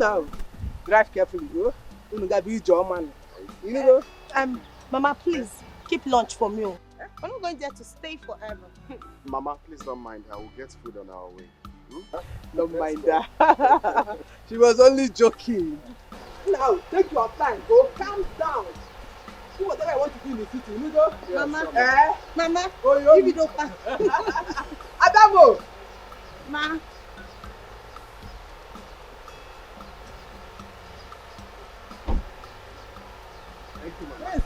now. Drive carefully, go. You know, be your man. You know. Mama, please keep lunch for me. I'm not going there to stay forever. Mama, please don't mind. I will get food on our way. Don't mind that. She was only joking. Now, take your time. Go, calm down. Do whatever I want to do in the city. You know. Yes, Mama. Mama. Oh, you. Give it up. Adamo. Ma. Thank you, man. Yes,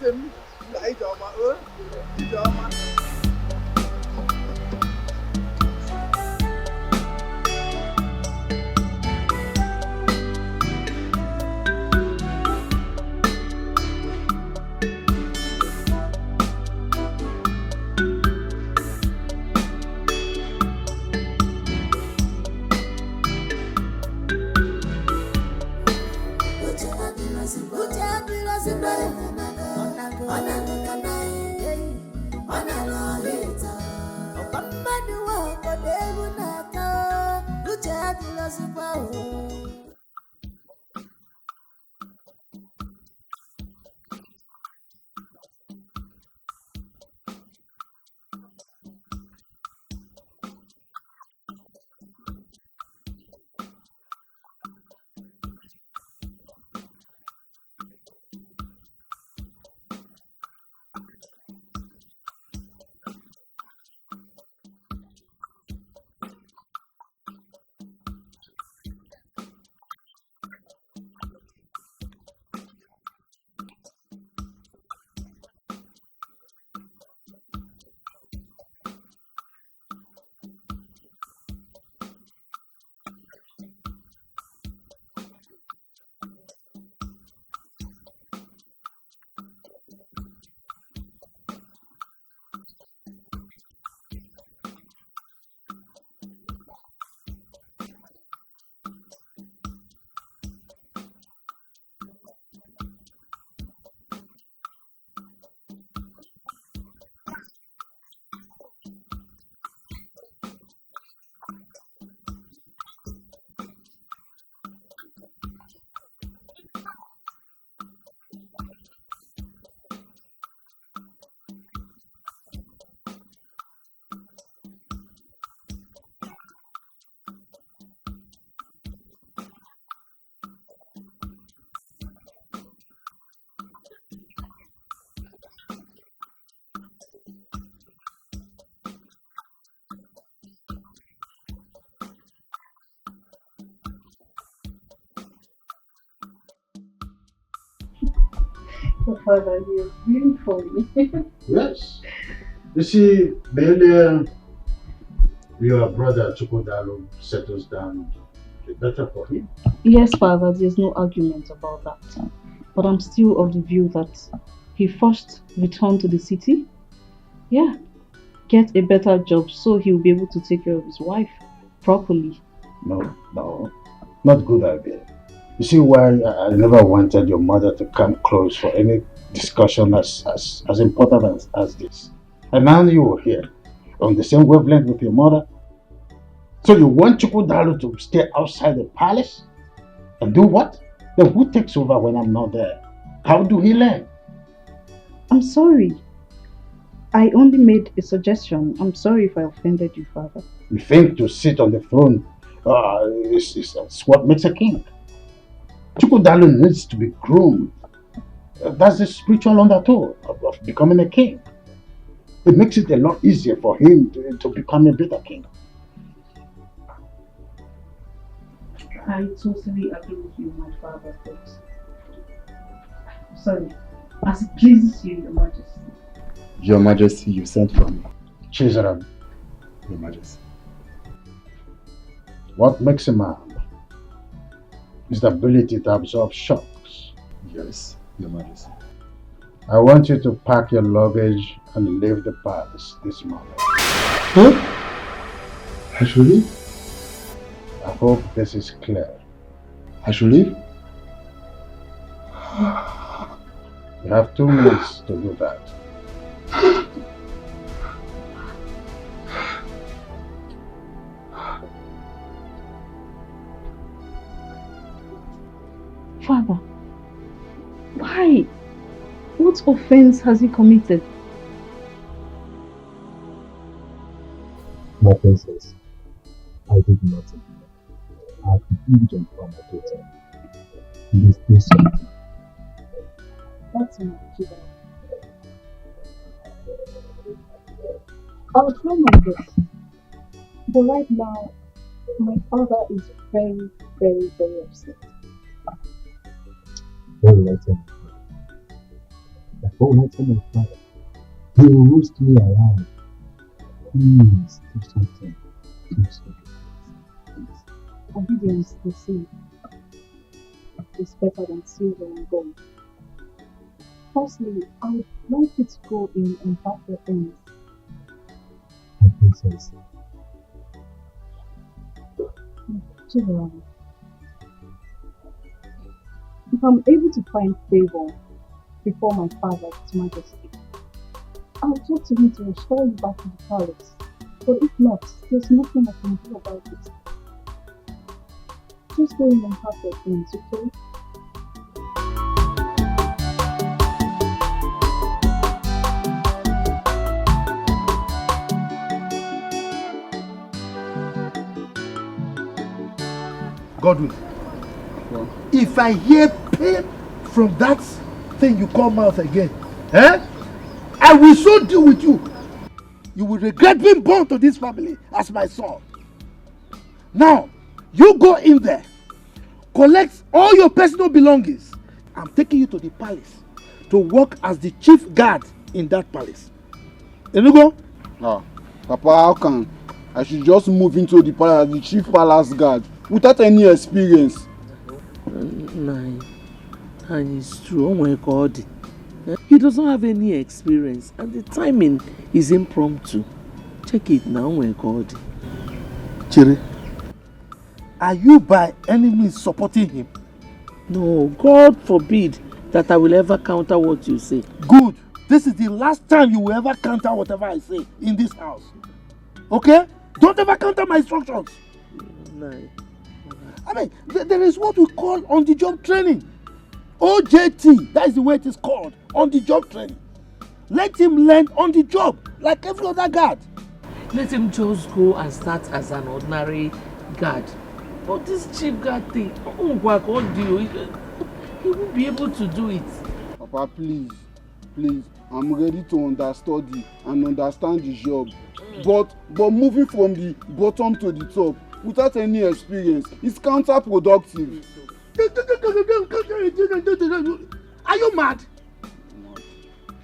Father, you're really funny. Yes. You see, the earlier your brother Chukwudalo settles down, the better for him. Yes, Father, there's no argument about that. But I'm still of the view that he first returned to the city. Yeah. Get a better job so he'll be able to take care of his wife properly. No, not good idea. You see why I never wanted your mother to come close for any discussion as important as this. And now you are here, on the same wavelength with your mother. So you want Chukwudalo to stay outside the palace? And do what? Then who takes over when I'm not there? How do he learn? I'm sorry. I only made a suggestion. I'm sorry if I offended you, Father. You think to sit on the throne is what makes a king? Chukwudalo needs to be groomed. That's the spiritual undertow of becoming a king. It makes it a lot easier for him to become a better king. I totally agree with you, my father, but sorry, as it pleases you, Your Majesty. Your Majesty, you sent for me. Chizaram. Your Majesty. What makes a man is the ability to absorb shocks. Yes, Your Majesty. I want you to pack your luggage and leave the palace this morning. Huh? I should leave? I hope this is clear. I should leave? You have 2 minutes to do that. What offense has he committed? My princess, I did nothing. I have refused to inform my daughter. Please do something. That's enough, Chiba. I'll try my best. But right now, my father is very, very, very upset. What will I tell my father? Like, what will I tell my father? He will roast me around. Please do something. Do something. Please. Obedience, they say, is better than silver and gold. Firstly, I would like it to go in imperfect things. My princess, Chiba, if I'm able to find favor before my father, His Majesty, I'll talk to him to restore you back to the palace. But if not, there's nothing I can do about it. Just go in imperfect things, okay? Godwin, if I hear pain from that thing you call mouth again, I will so deal with you. You will regret being born to this family as my son. Now, you go in there, collect all your personal belongings. I'm taking you to the palace to work as the chief guard in that palace. Enugo? Ah, Papa, how can I should just move into the palace as the chief palace guard without any experience? And it's true. Oh my God. He doesn't have any experience and the timing is impromptu. Check it now. Oh my God. Chiri, are you by any means supporting him? No, God forbid that I will ever counter what you say. Good. This is the last time you will ever counter whatever I say in this house. Okay? Don't ever counter my instructions. No. I mean, there is what we call on-the-job training. OJT, that is the way it is called, on-the-job training. Let him learn on the job, like every other guard. Let him just go and start as an ordinary guard. But this chief guard thing, he won't be able to do it. Papa, please, I'm ready to understudy and understand the job. But moving from the bottom to the top without any experience is counterproductive. Are you mad?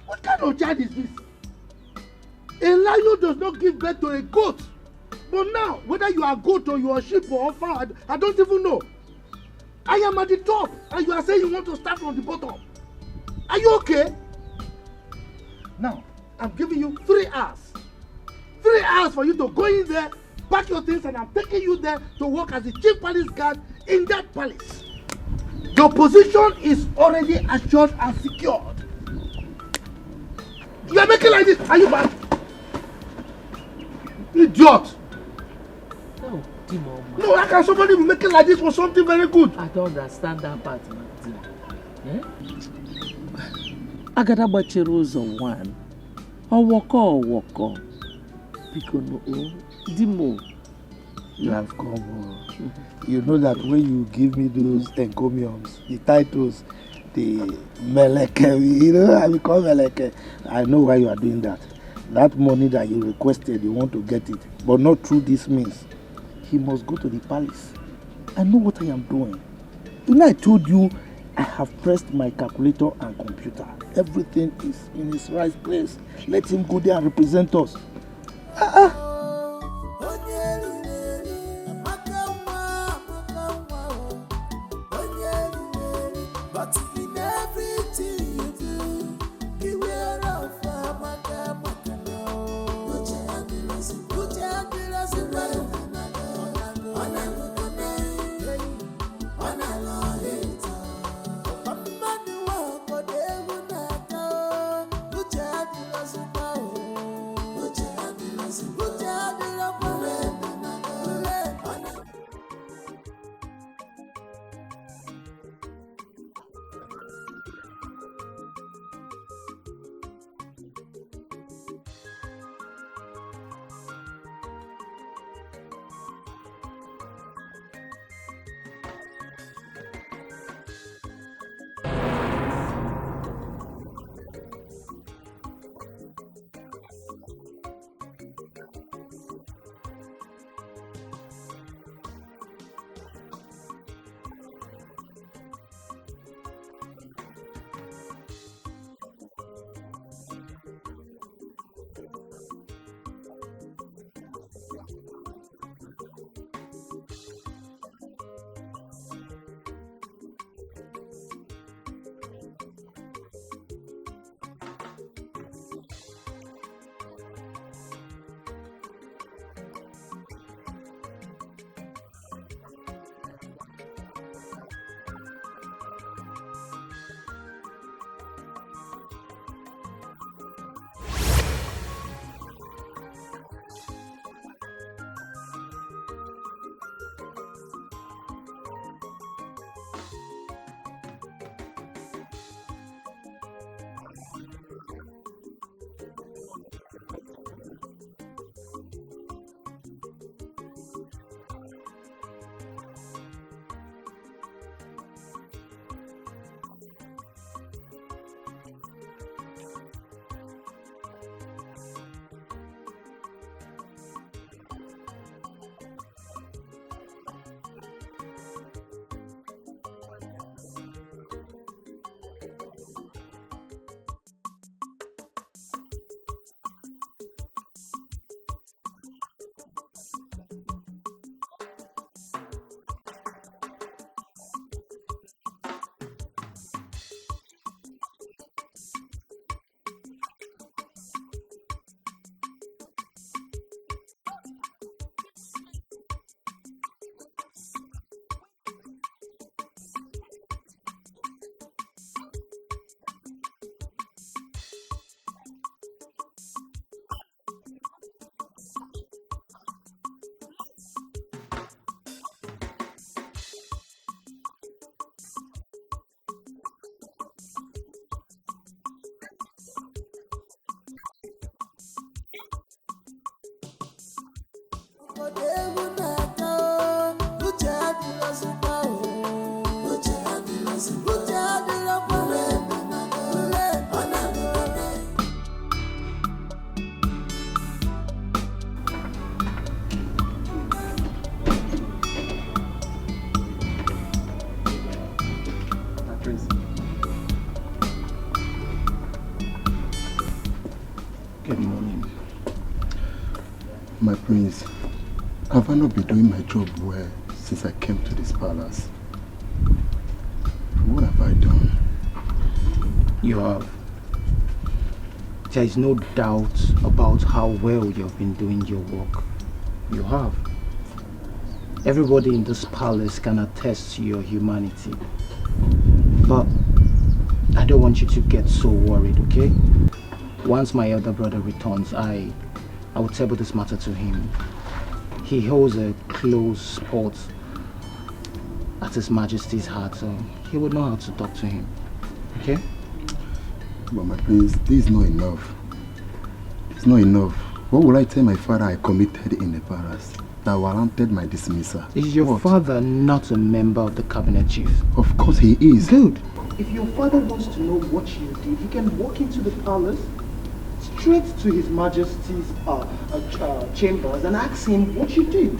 What kind of child is this? A lion does not give birth to a goat. But now, whether you are a goat or you are a sheep or a fowl, I don't even know. I am at the top and you are saying you want to start from the bottom. Are you okay? Now, I'm giving you 3 hours. 3 hours for you to go in there, pack your things, and I'm taking you there to work as the chief palace guard in that palace. Your position is already assured and secured. You are making like this. Are you mad? Idiot. No, Timo. No, how can somebody be making like this for something very good? I don't understand that part, Martin. Agada Bachero's one. Woko. Because Dimo. You have come. You know that when you give me those encomiums, the titles, the meleke, you know, I become meleke. I know why you are doing that. That money that you requested, you want to get it, but not through this means. He must go to the palace. I know what I am doing. You know, I told you I have pressed my calculator and computer. Everything is in its right place. Let him go there and represent us. Uche Good morning. My prince, have I not been doing my job well since I came to this palace? What have I done? You have. There is no doubt about how well you have been doing your work. You have. Everybody in this palace can attest to your humanity. But I don't want you to get so worried, okay? Once my elder brother returns, I will table this matter to him. He holds a close spot at His Majesty's heart, so he would know how to talk to him. Okay? But my prince, this is not enough. It's not enough. What will I tell my father I committed in the palace that warranted my dismissal? Is your father not a member of the cabinet chief? Of course he is. Good. If your father wants to know what you did, he can walk into the palace straight to His Majesty's chambers and ask him what you did.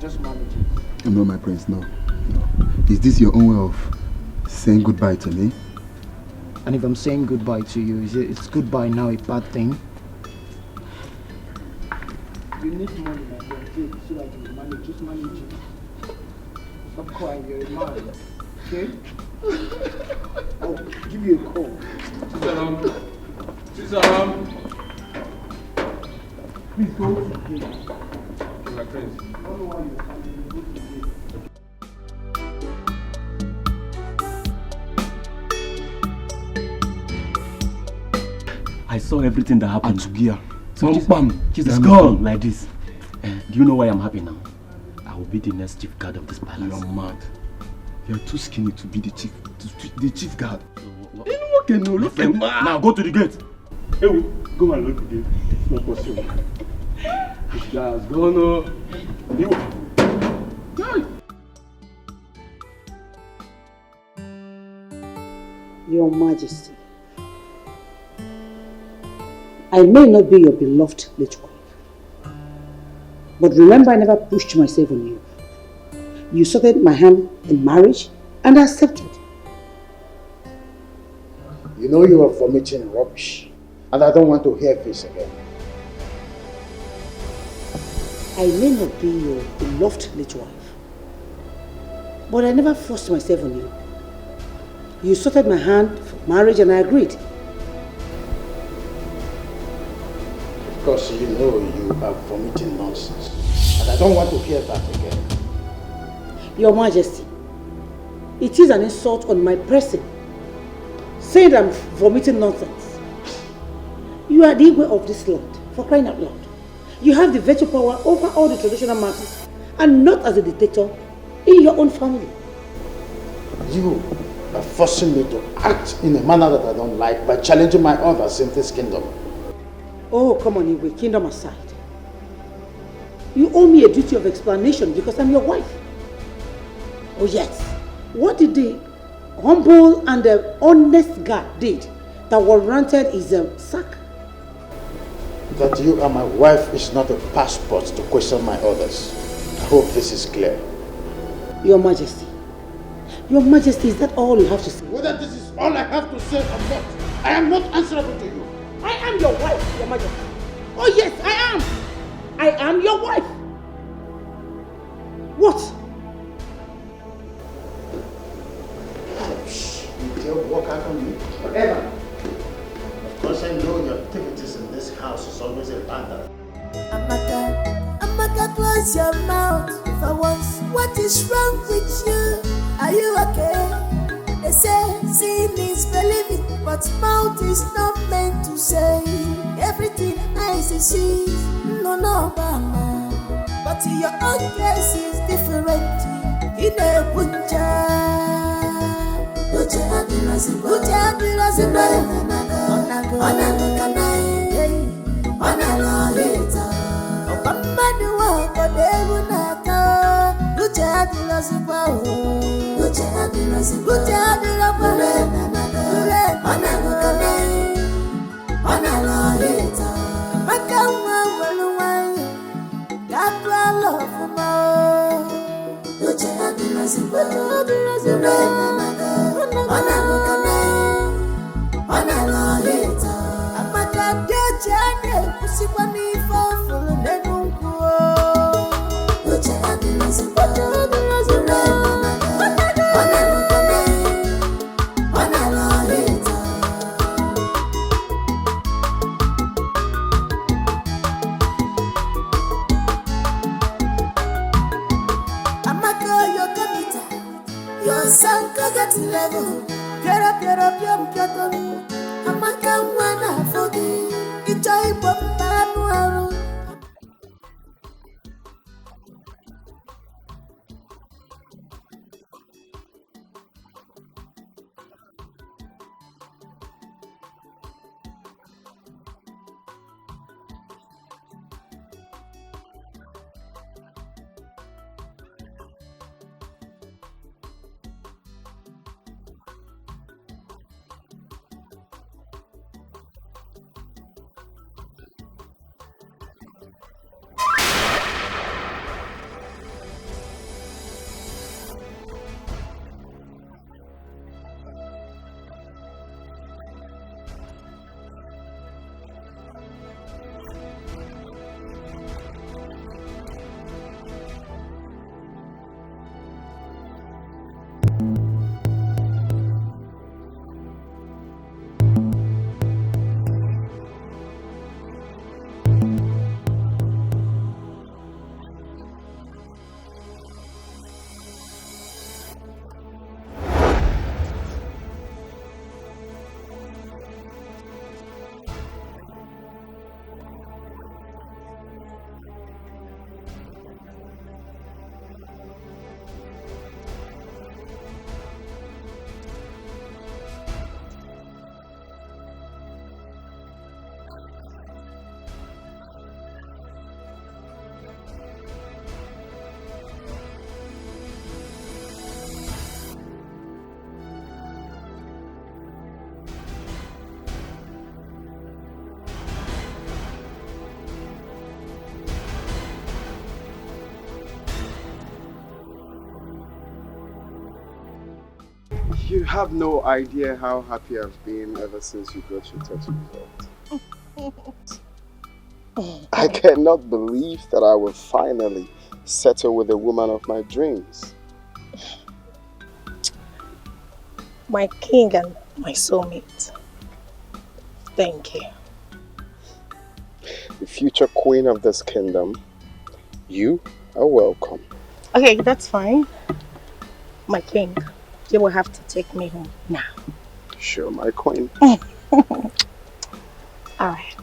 Just manage it. No, my prince, no. Is this your own way of saying goodbye to me? And if I'm saying goodbye to you, is goodbye now a bad thing? You need money, my friend, so that you can manage. Just manage it. Stop crying, you're a man. Okay? I'll give you a call. Sisaram. Please go to the gate. My friends. I don't know why you're coming. Go to the gate. I saw everything that happened. Atugia. It's gone like this. Do you know why I'm happy now? I will be the next chief guard of this palace. You're mad. You're too skinny to be the chief guard. You know, look at now go to the gate. Hey, go and look at the gate. It's not possible. This guy has gone. Your Majesty, I may not be your beloved late wife, but remember I never pushed myself on you. You sought my hand in marriage and I accepted. You know you are vomiting rubbish, and I don't want to hear this again. I may not be your beloved late wife, but I never forced myself on you. You sought my hand for marriage and I agreed. Because you know you are vomiting nonsense, and I don't want to hear that again. Your Majesty, it is an insult on my person, saying that I'm vomiting nonsense. You are the Igwe of this land, for crying out loud. You have the veto power over all the traditional matters, and not as a dictator in your own family. You are forcing me to act in a manner that I don't like by challenging my others in this kingdom. Oh, come on, Igwe, kingdom aside. You owe me a duty of explanation because I'm your wife. Oh yes, what did the humble and the honest guard did that warranted his sack? That you are my wife is not a passport to question my orders. I hope this is clear. Your Majesty, is that all you have to say? Whether this is all I have to say or not, I am not answerable to you. I am your wife, Your Majesty. Oh yes, I am. I am your wife. What? You dare walk out on me? Whatever. Of course I know your activities in this house is always a bother. Amaka, close your mouth for once. What is wrong with you? Are you okay? They say seeing is believing, but mouth is not meant to say everything eyes see. No, mama. But your own case is different. In a buncha. You have no idea how happy I've been ever since you got your test result. I cannot believe that I will finally settle with the woman of my dreams. My king and my soulmate. Thank you. The future queen of this kingdom, you are welcome. Okay, that's fine. My king, you will have to take me home now. Sure, my queen. All right.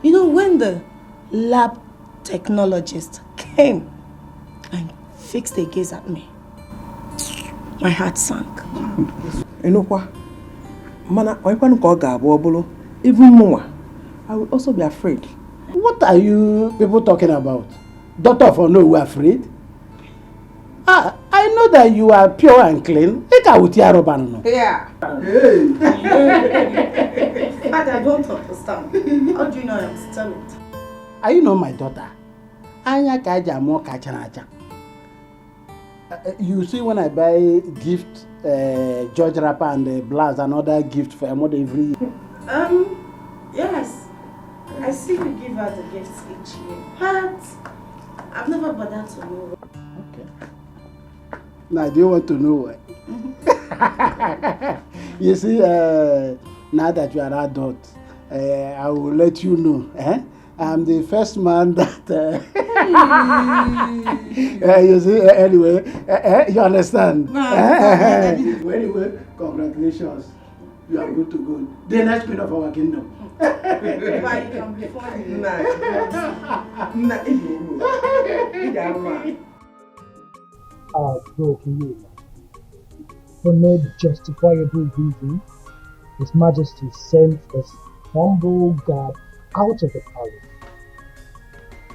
You know, when the lab technologist came and fixed a gaze at me, my heart sank. You know what? Mana, even more, I will also be afraid. What are you people talking about? Daughter of Ono, we are afraid? I know that you are pure and clean. Yeah. Hey. But I don't understand. How do you know I'm still it? Are you not my daughter? You see, when I buy gift, George wrapper and the blouse, another gift for a mother every year. Yes. I see you give her the gifts each year. But I've never bothered to know. Okay. Now, do you want to know why? You see, now that you are adult, I will let you know I'm the first man that. You see, anyway, you understand? Anyway, congratulations. You are good to go. The next queen of our kingdom. Bro, can you imagine? For no justifiable reason, His Majesty sent this humble guard out of the palace.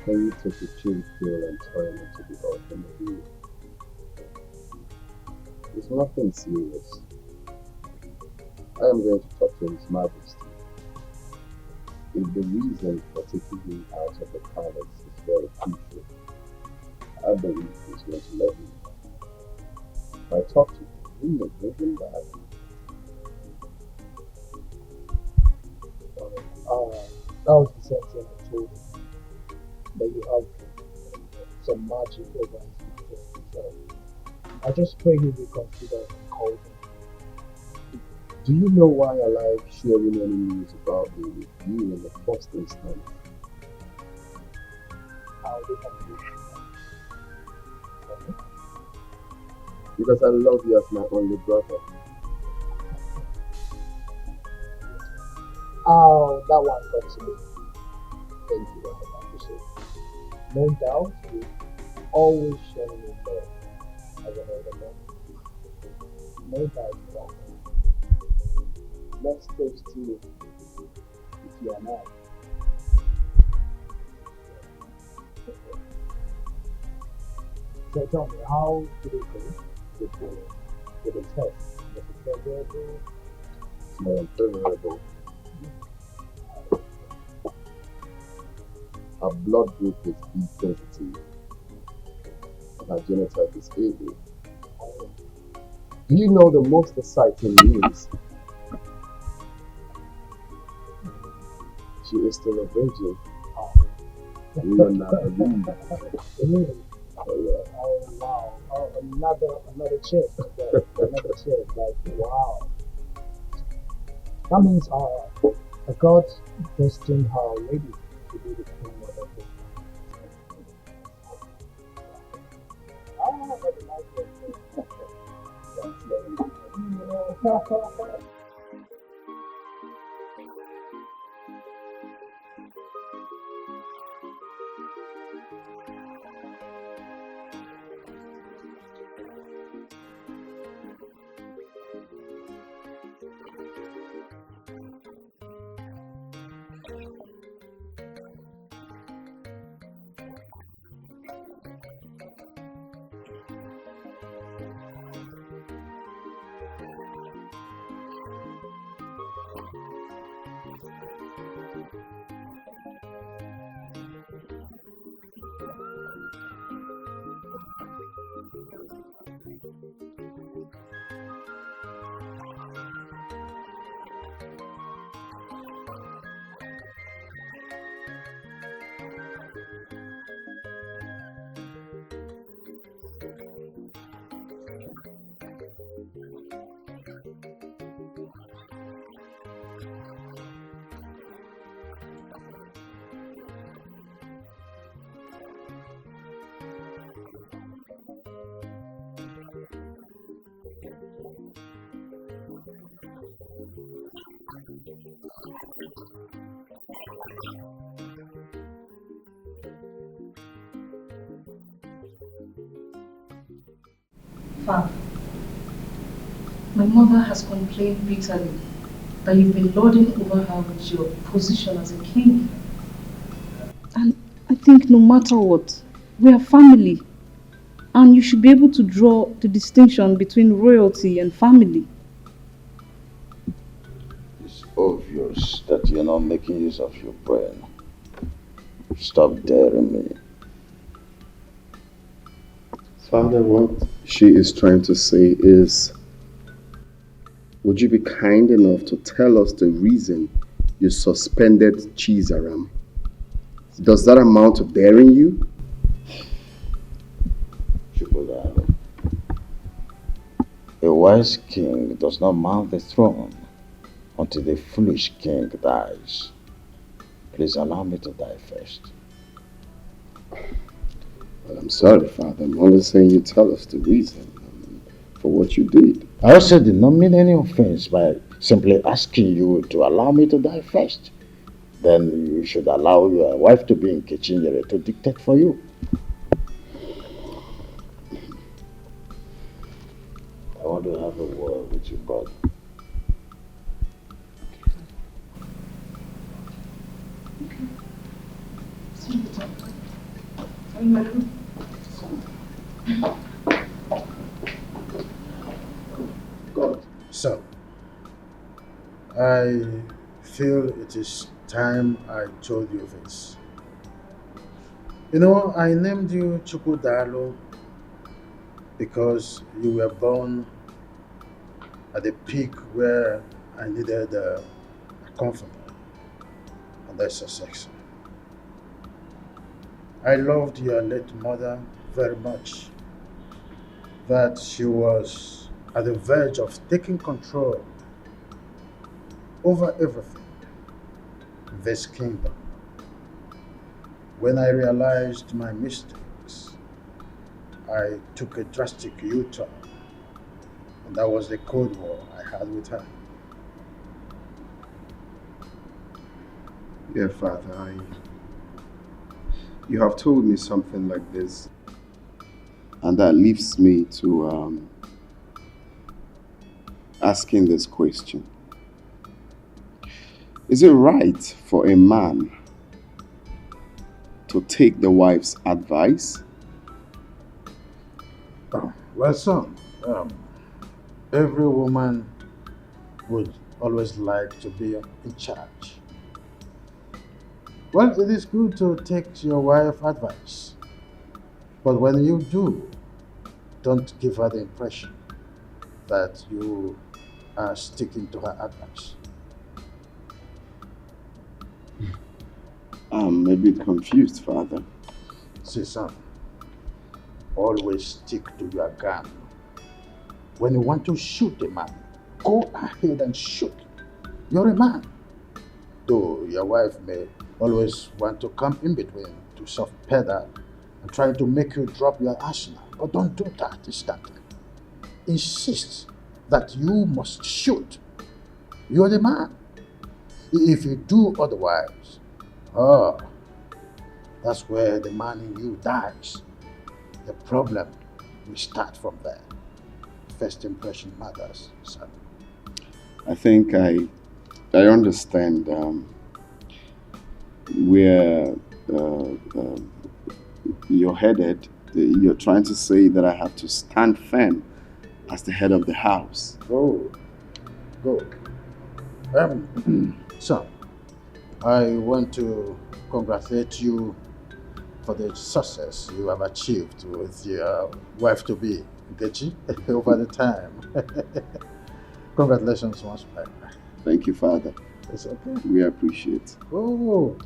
Can you take a chill pill and turn it to the ultimate? It's nothing serious. I am going to talk to His Majesty. If the reason for taking him out of the palace is very crucial, I believe he's going to let me. If I talk to him, he may bring him back. That was the same thing I told him. That you have some magic over his future. So I just pray he will consider and call him. Do you know why I like sharing any news about me with you in the first instance? How they can do it. Because I love you as my only brother. Oh, that one got to me. Thank you, I appreciate it. No doubt, you always show me love as an older man. No doubt about that. Let's toast to you if you are not. So tell me, how did it go with the test? Was it favorable? It's more unfavorable. Our blood group is B positive, and our genotype is AB. Do you know the most exciting news? She is still a virgin. You will not believe. Really? Oh yeah. Oh wow. Oh, another chick. Okay. Another chick. Like wow. That means God destined her lady to be the queen of the kingdom. That's nice. Father, my mother has complained bitterly that you've been lording over her with your position as a king. And I think no matter what, we are family. And you should be able to draw the distinction between royalty and family. It's obvious that you're not making use of your brain. Stop daring me. Father, what she is trying to say is, would you be kind enough to tell us the reason you suspended Chizaram? Does that amount to daring you? A wise king does not mount the throne until the foolish king dies. please allow me to die first. Well, I'm sorry, Father. I'm only saying you tell us the reason for what you did. I also did not mean any offense by simply asking you to allow me to die first. Then you should allow your wife to be in Kitchenyere to dictate for you. I want to have a word with you, brother. Good. So, I feel it is time I told you this. You know, I named you Chukudalo because you were born at the peak where I needed a comforter, and that's a sex. I loved your late mother very much, that she was at the verge of taking control over everything in this kingdom. When I realized my mistakes, I took a drastic U-turn, and that was the Cold War I had with her. Yeah, Father, you have told me something like this, and that leaves me to asking this question. Is it right for a man to take the wife's advice? Well, son, every woman would always like to be in charge. Well, it is good to take your wife's advice, but when you do, don't give her the impression that you are sticking to her advice. I'm a bit confused, Father. See, son, always stick to your gun. When you want to shoot a man, go ahead and shoot. You're a man. Though your wife may always want to come in between to soft pedal and try to make you drop your arsenal, but don't do that instantly. Insist that you must shoot. You're the man. If you do otherwise, that's where the man in you dies. The problem will start from there. First impression matters, son. I think I understand where you're headed. You're trying to say that I have to stand firm as the head of the house. Go. Son, I want to congratulate you for the success you have achieved with your wife-to-be, Nkechi, over the time. Congratulations once more. Thank you, Father. It's okay. We appreciate. Oh,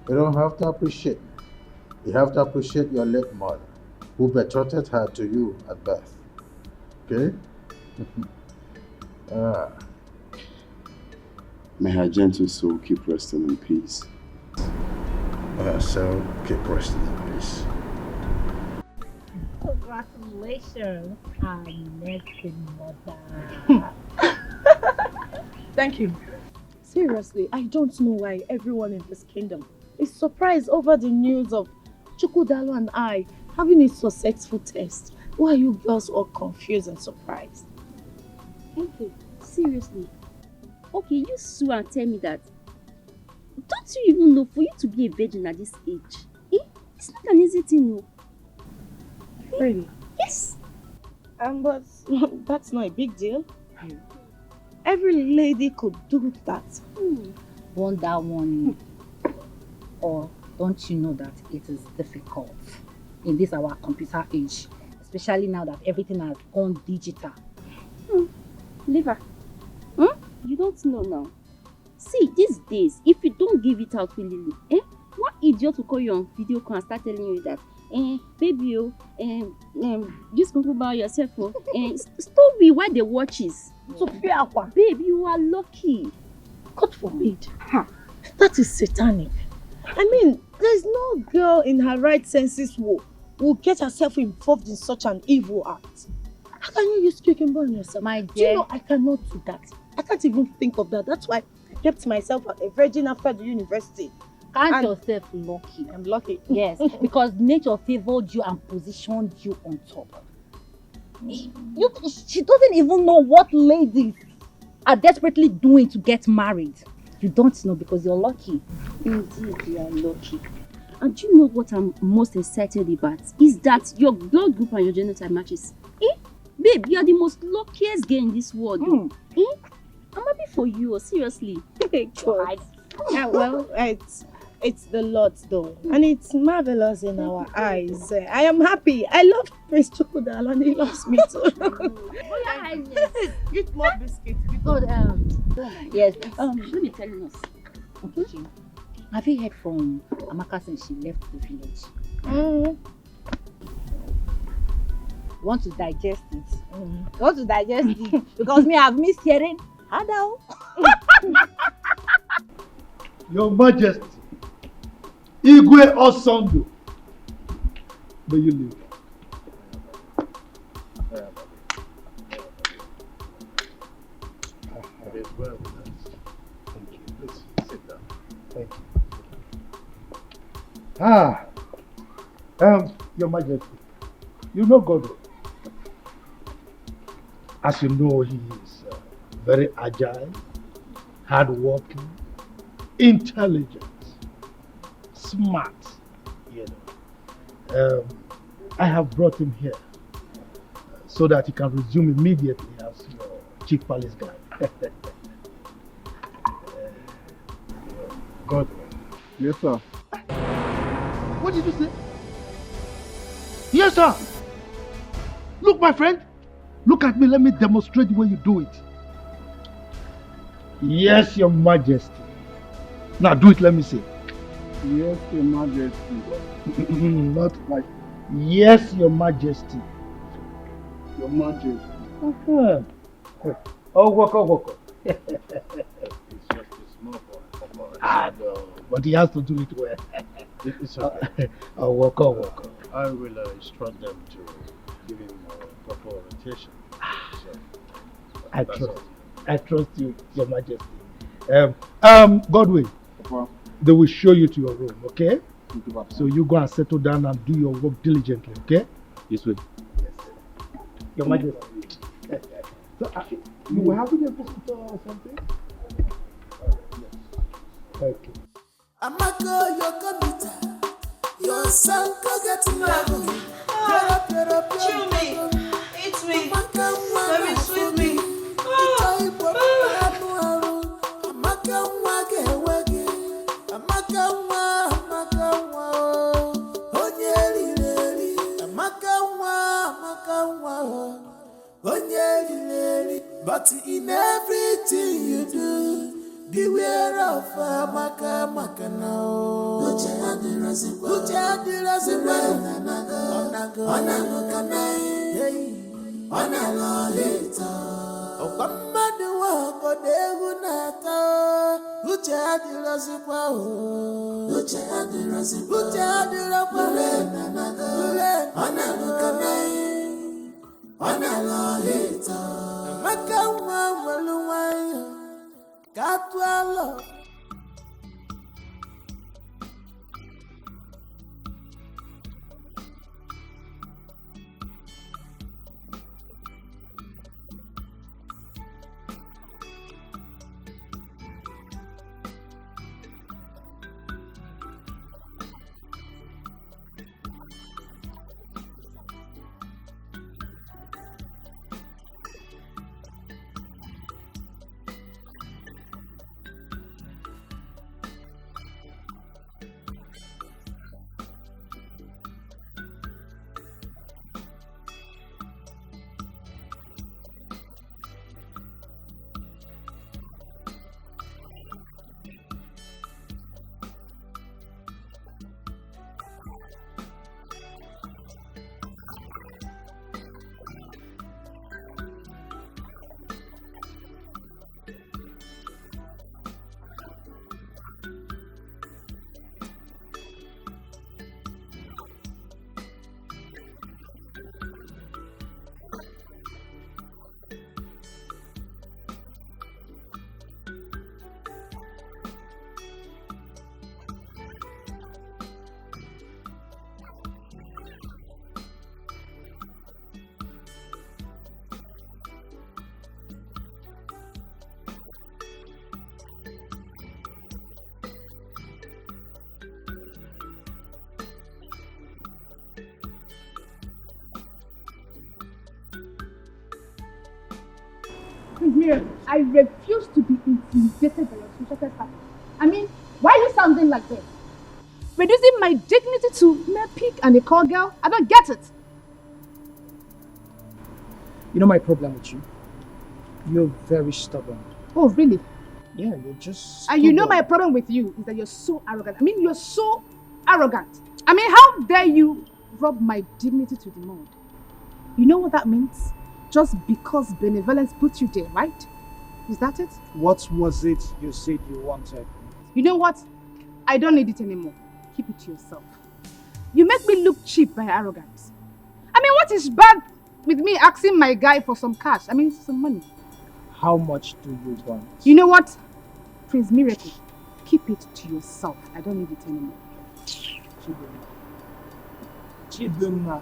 you don't have to appreciate me. You have to appreciate your late mother, who betrothed her to you at birth. Okay? May her gentle soul keep resting in peace. So keep resting in peace. Congratulations, our next mother. Thank you. Seriously, I don't know why everyone in this kingdom is surprised over the news of Chukudalo and I having a successful test. Why are you girls all confused and surprised? Okay, seriously. Okay, you sue and tell me that. Don't you even know for you to be a virgin at this age? It's not an easy thing, no. Really? Yes. But that's not a big deal. Every lady could do that. Wonder one. Or don't you know that it is difficult in this our computer age, especially now that everything has gone digital? Liver. You don't know now. See, these days, if you don't give it out willingly, what idiot will call you on video call and start telling you that, baby, just go about yourself, stop me while they watches. So, babe, you are lucky. God forbid. That is satanic. I mean, there's no girl in her right senses who get herself involved in such an evil act. How can you use cucumber on yourself? My Do dear. you know I cannot do that? I can't even think of that. That's why I kept myself at a virgin after the university. Count yourself lucky. I'm lucky. Yes, because nature favored you and positioned you on top. She doesn't even know what ladies are desperately doing to get married. You don't know because you're lucky. Indeed, you are lucky. And do you know what I'm most excited about? Is that your blood group and your genotype matches. Babe, you are the most luckiest girl in this world. I'm happy for you, seriously. God. Yeah, well, it's the Lord though. And it's marvelous in our eyes. I am happy. I love Prince Chukudal and he loves me too. Eat more biscuits. Yes. Let me tell you this. Okay. Have you heard from Amaka since she left the village? Want to digest it? Want to digest it? Because me, I've missed hearing. Hello. Your Majesty, Igwe Osondo, may you live. It is well with us. Thank you. Please sit down. Thank you. Your Majesty, you know Godwin. As you know, he is very agile, hardworking, intelligent, smart, you know. I have brought him here so that he can resume immediately as your chief palace guard. Godwin. Yes, sir. What did you say? Yes, sir. Look, my friend. Look at me. Let me demonstrate the way you do it. Yes, Your Majesty. Now do it. Let me see. Yes, Your Majesty. Not like. Yes, Your Majesty. Your Majesty. Oh, walk. It's just a small boy. No, but he has to do it well. It's okay. Walk. I will instruct them to give him proper orientation. So, I trust you, Your Majesty. Godwin, they will show you to your room, okay? So you go and settle down and do your work diligently, okay? Yes, sir. Your Majesty. So, you were having a visitor or something? Okay. Amaka, your computer, your son go get married. Chill me. Eat me. Let me sweet me. But in everything you do, beware of Amaka now. Miriam, I refuse to be intimidated by your social status. I mean, why are you sounding like this? Reducing my dignity to mere pig and a call girl? I don't get it. You know my problem with you? You're very stubborn. Oh, really? Yeah, you're just stubborn. And you know my problem with you is that you're so arrogant. I mean, you're so arrogant. I mean, how dare you rob my dignity to the mud? You know what that means? Just because benevolence put you there, right? Is that it? What was it you said you wanted? You know what? I don't need it anymore. Keep it to yourself. You make me look cheap by arrogance. I mean, what is bad with me asking my guy for some cash? I mean, some money. How much do you want? You know what? Prince Miracle, keep it to yourself. I don't need it anymore. Chidunma.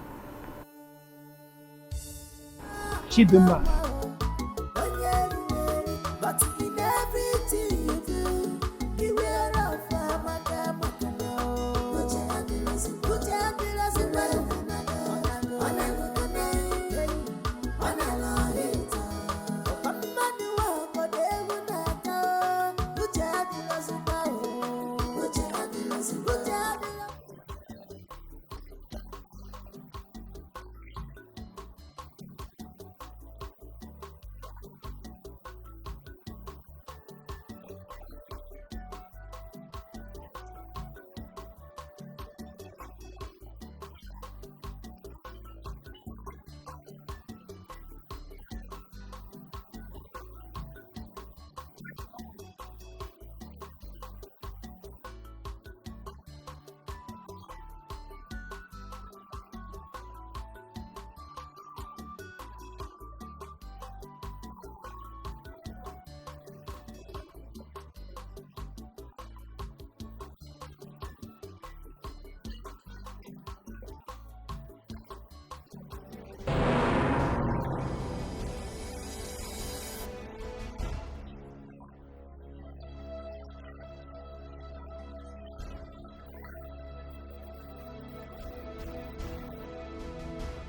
Chidunma. But in everything you do, beware of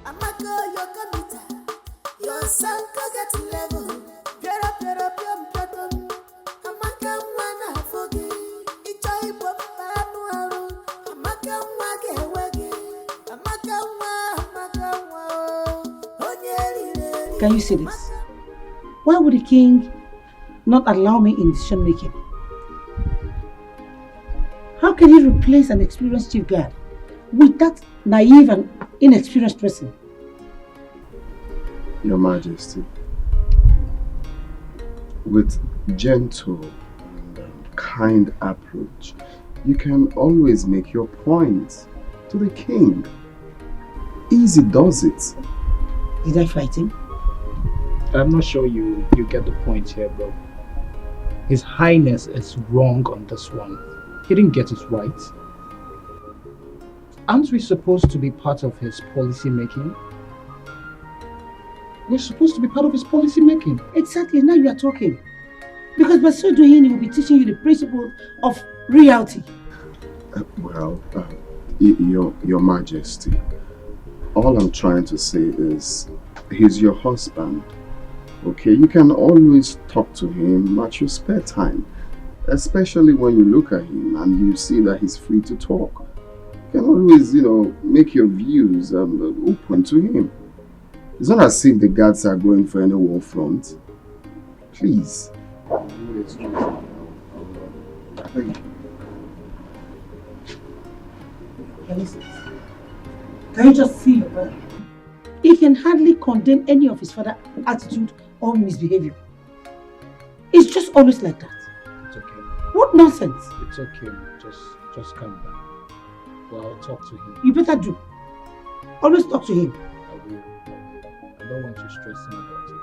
Amaka, your computer, your sound get level. Get up, your Amaka, wanna forget. It's a hip hop, Amaka, Can you see this? Why would the king not allow me in decision making? How can he replace an experienced chief guard with that naive and inexperienced person? Your Majesty, with gentle and kind approach, you can always make your point to the king. Easy does it. Did I frighten him? I'm not sure you get the point here, bro. His Highness is wrong on this one. He didn't get it right. Aren't we supposed to be part of his policy making? We're supposed to be part of his policy making. Exactly, now you are talking. Because by so doing, he will be teaching you the principles of reality. Your Majesty, all I'm trying to say is, he's your husband. Okay, you can always talk to him at your spare time. Especially when you look at him and you see that he's free to talk. You can always, make your views open to him. It's not as if the guards are going for any war front. Please. Thank you. Can you just see your brother? He can hardly condemn any of his father's attitude or misbehavior. It's just always like that. It's okay. What nonsense? It's okay. Just calm down. Well, I'll talk to him. You better do. Always talk to him. I will. I don't want you stressing about it.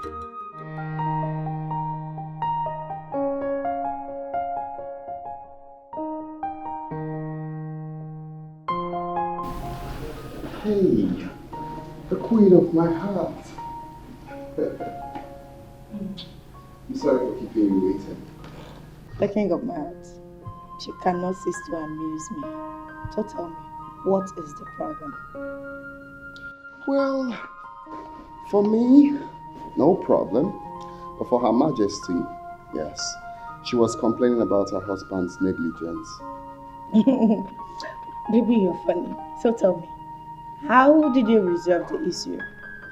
Hey, the queen of my heart. I'm sorry for keeping you waiting. The king of my heart, you cannot cease to amuse me. So tell me, what is the problem? Well, for me, no problem. But for Her Majesty, yes, she was complaining about her husband's negligence. Baby, you're funny. So tell me, how did you resolve the issue?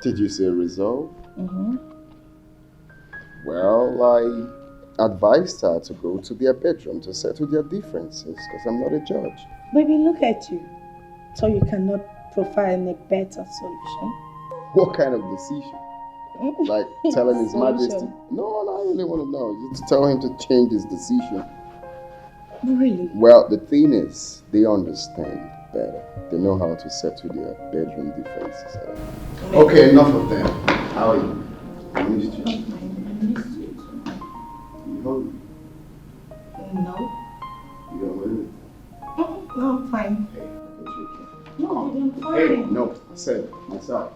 Did you say resolve? Mm-hmm. Well, I advised her to go to their bedroom to settle their differences because I'm not a judge. Baby, look at you. So you cannot provide a better solution? What kind of decision? Like telling His Majesty? No, I really want to know. Just to tell him to change his decision. Really? Well, the thing is, they understand better. They know how to settle their bedroom differences. Okay, enough of them. How are you? I missed you. You hungry? No. You don't want anything? No, I'm fine. Hey, I can take care. No, I'm fine. Hey, no, I said myself.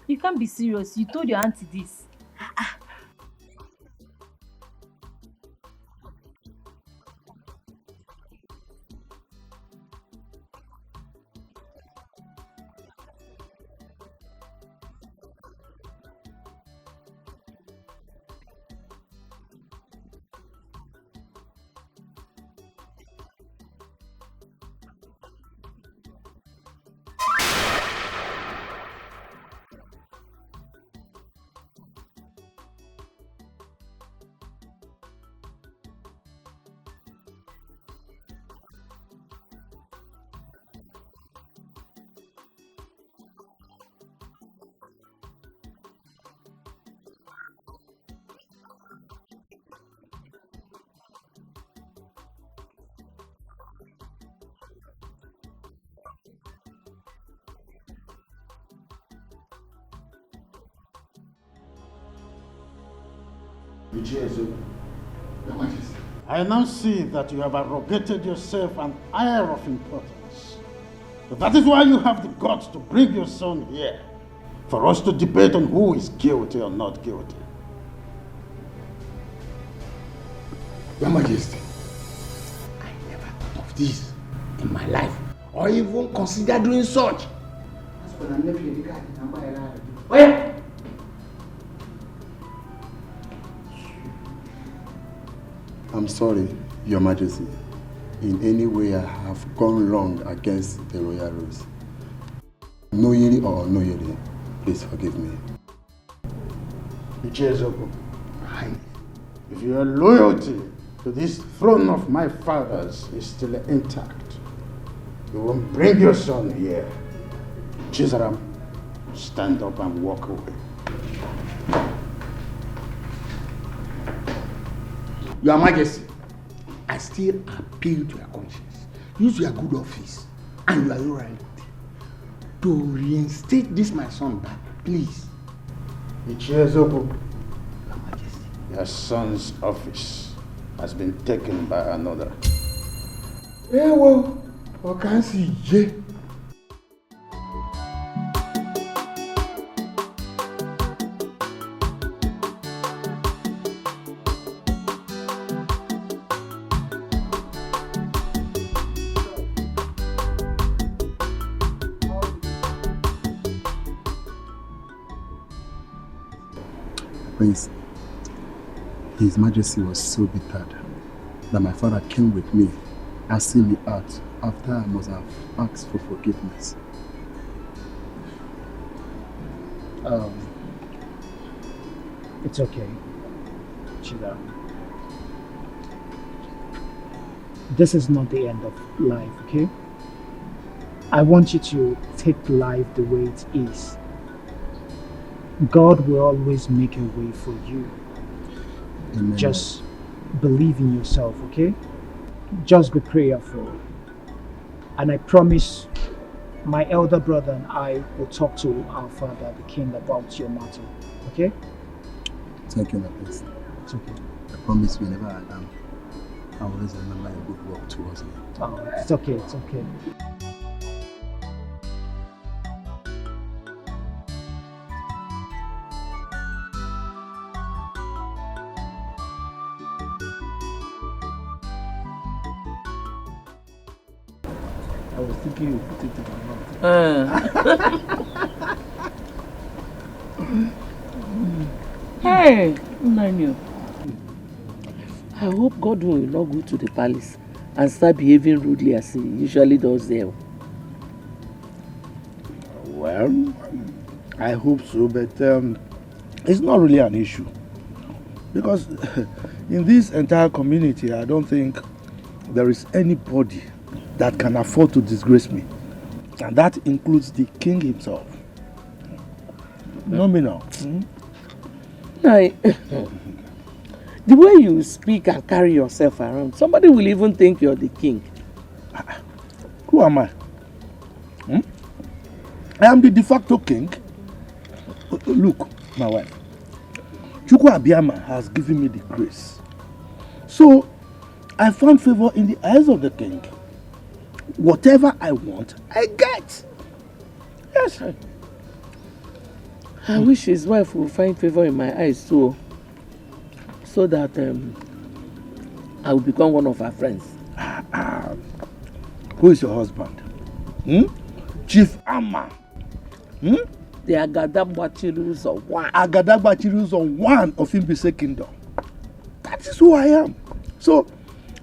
You can't be serious. You told your auntie this. I now see that you have arrogated yourself an air of importance. But that is why you have the guts to bring your son here, for us to debate on who is guilty or not guilty. Your Majesty, I never thought of this in my life, or even consider doing such. I'm sorry, Your Majesty. In any way I have gone wrong against the royal rules. Knowingly or unknowingly, please forgive me. Ichezoko, if your loyalty to this throne of my fathers is still intact, you won't bring your son here. Chizaram, stand up and walk away. Your Majesty, I still appeal to your conscience. Use your good office and your loyalty to reinstate this my son back, please. Ichezoko, Your Majesty, your son's office has been taken by another. Yeah, well, I can't see J. Prince, His Majesty was so bitter that my father came with me, asking me out after I must have asked for forgiveness. It's okay, Chida. This is not the end of life, okay? I want you to take life the way it is. God will always make a way for you. Amen. Just believe in yourself, okay? Just be prayerful. And I promise my elder brother and I will talk to our father, the king, about your matter. Okay? Thank you, my priest. It's okay. I promise whenever I am, I will always remember your good work towards me. Oh, it's okay, it's okay. I was thinking you put it in my mouth. Hey, Nanu. I hope Godwin will not go to the palace and start behaving rudely as he usually does there. Well, I hope so, but it's not really an issue. Because in this entire community, I don't think there is anybody that can afford to disgrace me. And that includes the king himself. No, me now. The way you speak and carry yourself around, somebody will even think you're the king. Who am I? I am the de facto king. Look, my wife. Chukwu Abiyama has given me the grace. So, I found favor in the eyes of the king. Whatever I want, I get. Yes. I wish his wife will find favor in my eyes too, so that I will become one of her friends. Who is your husband? Chief Amma. The Agadagba of one. Agadagba of one of Imbise Kingdom. That is who I am. So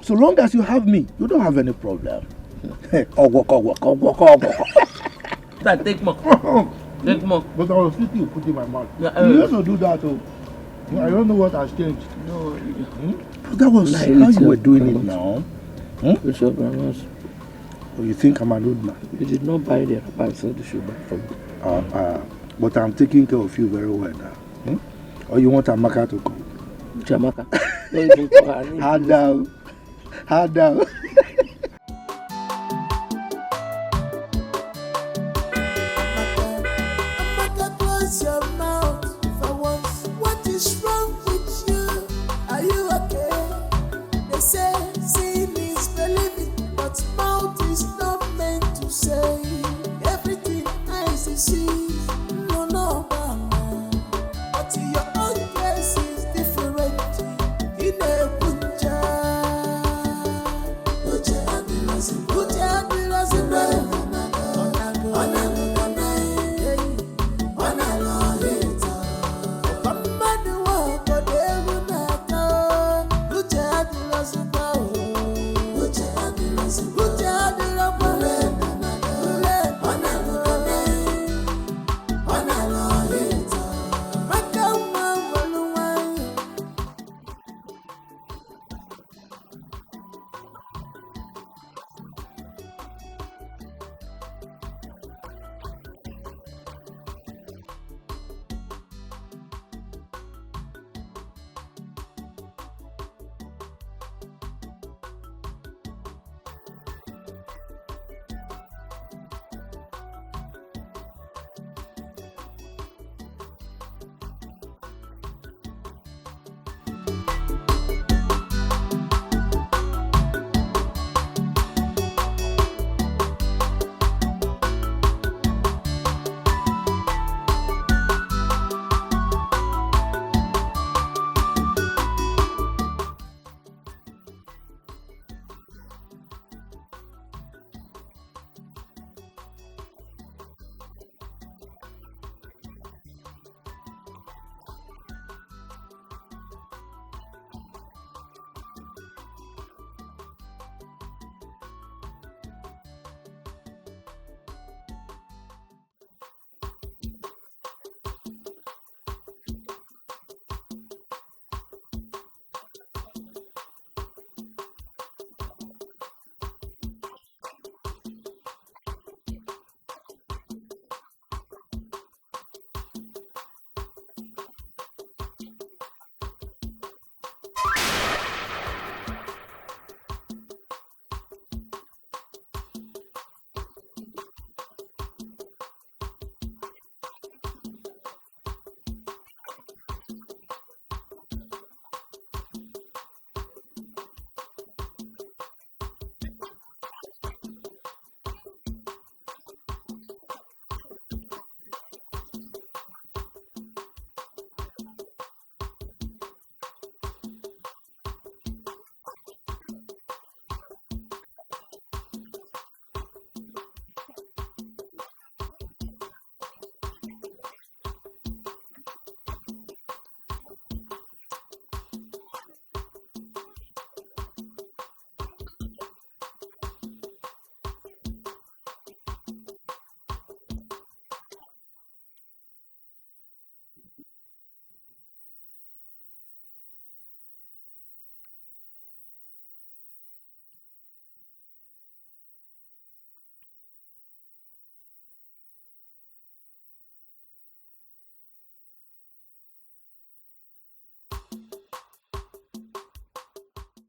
long as you have me, you don't have any problem. Take more. Take more. But I was thinking you put in my mouth. You used to do that, oh. I don't know what has changed. No. But that was how you were doing it now. It's your grandma's. Oh, you think I'm an old man? You did not buy the wrapper, so the shoe back for me. But I'm taking care of you very well now. Or you want Amaka to come? Jamaka. Don't even call her name. Hard down.